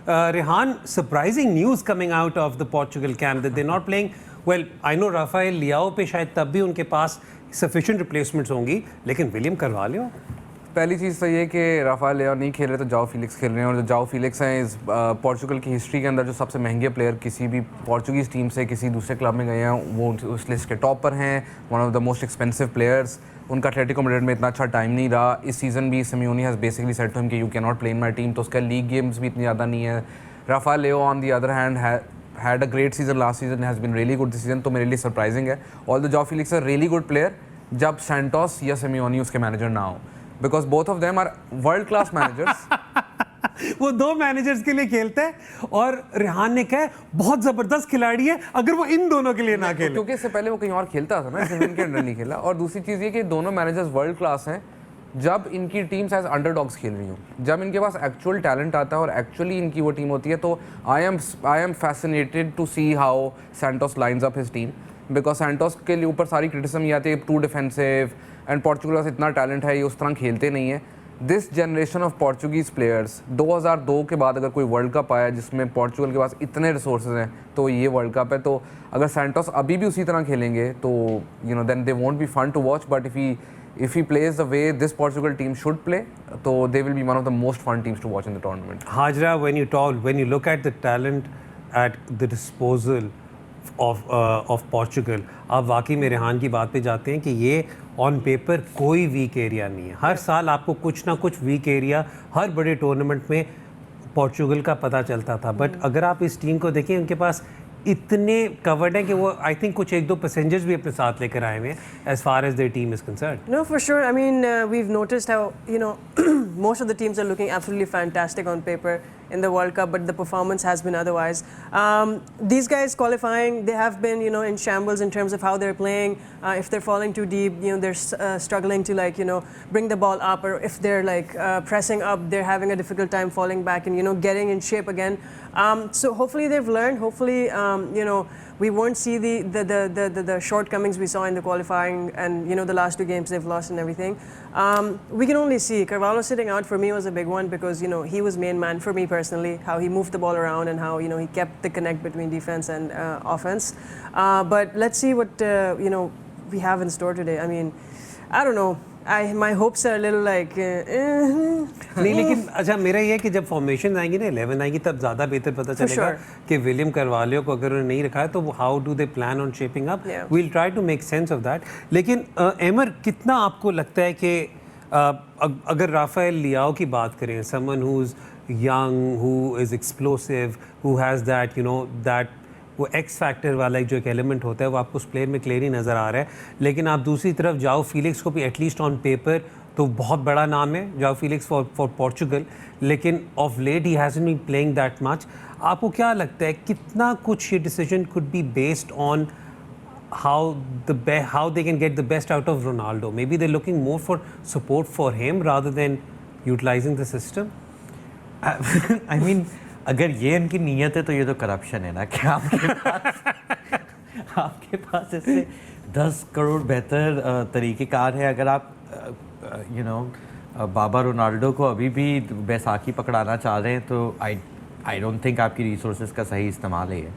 Rehan, surprising news coming out of the Portugal camp that they're not playing. Well, I know Rafael Leao पे शायद तब भी उनके पास sufficient replacements होंगी, लेकिन विलियम कार्वालियो। पहली चीज़ तो ये कि राफेल लियाओ नहीं खेल रहे तो जाओ फिलिक्स खेल रहे हैं, और जो जाओ फिलिक्स हैं इस पोर्चुगल की हिस्ट्री के अंदर जो सबसे महंगे प्लेयर किसी भी पोर्चुगीज़ टीम से किसी दूसरे क्लब में गए हैं, वो उस लिस्ट के टॉप पर हैं, one of the most expensive players. उनका एटलेटिको मैड्रिड में इतना अच्छा टाइम नहीं रहा। इस सीज़न भी Simeone has basically said to him कि you can not play in my team, तो उसका लीग गेम्स भी इतनी ज़्यादा नहीं है। Rafael Leao on the other hand had a great season last season, has been really good this season, तो मेरे लिए सरप्राइजिंग है। ऑल द जाओ Felix are really good player जब सैंटोस या सिमियोनी उसके मैनेजर ना हो, because both of them are world class managers. वो दो मैनेजर्स के लिए खेलते हैं और रेहान ने कहा बहुत जबरदस्त खिलाड़ी है अगर वो इन दोनों के लिए ना खेले, क्योंकि इससे पहले वो कहीं और खेलता था ना, सिर्फ इनके अंडर नहीं खेला। और दूसरी चीज़ ये कि दोनों मैनेजर्स वर्ल्ड क्लास हैं जब इनकी टीम्स एज अंडरडॉग्स खेल रही हूँ, जब इनके पास एक्चुअल टैलेंट आता है और एक्चुअली इनकी वो टीम होती है। तो I am fascinated to see how Santos lines up his team, because Santos के लिए ऊपर सारी क्रिटिसिज्म ये आती है टू डिफेंसिव, एंड पोर्चुगल का इतना टैलेंट है ये उस तरह खेलते नहीं है। This generation of Portuguese players 2002 के बाद अगर कोई वर्ल्ड कप आया जिसमें पोर्चुगल के पास इतने रिसोर्सेज हैं तो ये वर्ल्ड कप है। तो अगर सैंटोस अभी भी उसी तरह खेलेंगे तो you know then they won't be fun to watch, but if he plays the way this Portugal team should play, so they will be one of the most fun teams to watch in the tournament. Hajra, when you look at the talent at the disposal of Portugal, आप वाकई में रेहान की बात पे जाते हैं कि ये ऑन पेपर कोई वीक एरिया नहीं है। हर साल आपको कुछ ना कुछ वीक एरिया हर बड़े टूर्नामेंट में पोर्चुगल का पता चलता था, बट अगर आप इस टीम को देखें उनके पास इतने कवर्ड हैं कि वो आई थिंक कुछ एक दो पैसेंजर्स भी अपने साथ लेकर आए हुए हैं as far as their team is concerned. No, for sure. I mean, we've noticed how, you know, most of the teams are looking absolutely fantastic on paper in the World Cup, but the performance has been otherwise. These guys qualifying, they have been, you know, in shambles in terms of how they're playing. If they're falling too deep, you know, they're struggling to, like, you know, bring the ball up, or if they're like pressing up, they're having a difficult time falling back and, you know, getting in shape again. So hopefully they've learned. Hopefully, you know, we won't see the shortcomings we saw in the qualifying, and you know the last two games they've lost and everything. We can only see Carvalho sitting out for me was a big one, because you know he was main man for me personally. How he moved the ball around and how, you know, he kept the connect between defense and offense. But let's see what you know we have in store today. I mean, I don't know. My hopes are a little like नहीं, लेकिन अच्छा मेरा ये है कि जब formation आएंगी ना 11 आएंगी तब ज़्यादा बेहतर पता चलेगा कि विलियम कार्वालियो को अगर उन्होंने नहीं रखा है तो how do they plan on shaping up. We will try to make sense of that. लेकिन एमर, कितना आपको लगता है कि अगर राफेल लियाओ की बात करें, someone who is young, who is explosive, who has that, you know, that वो एक्स फैक्टर वाला जो एक एलिमेंट होता है वो आपको उस प्लेयर में क्लियरली नज़र आ रहा है, लेकिन आप दूसरी तरफ जाओ फिलिक्स को भी एटलीस्ट ऑन पेपर तो बहुत बड़ा नाम है जाओ फिलिक्स फॉर पोर्चुगल, लेकिन of late he hasn't been playing that much. आपको क्या लगता है कितना कुछ ये decision could be based on how they can get the best out of Ronaldo? Maybe they're looking more for support for him rather than utilizing the system. I mean, अगर ये इनकी नीयत है तो ये तो करप्शन है ना कि आपके पास इससे 10 करोड़ बेहतर तरीक़ेकार है। अगर आप यू नो बाबा रोनाल्डो को अभी भी बैसाखी पकड़ाना चाह रहे हैं तो आई डोंट थिंक आपकी रिसोर्सेज का सही इस्तेमाल है ये।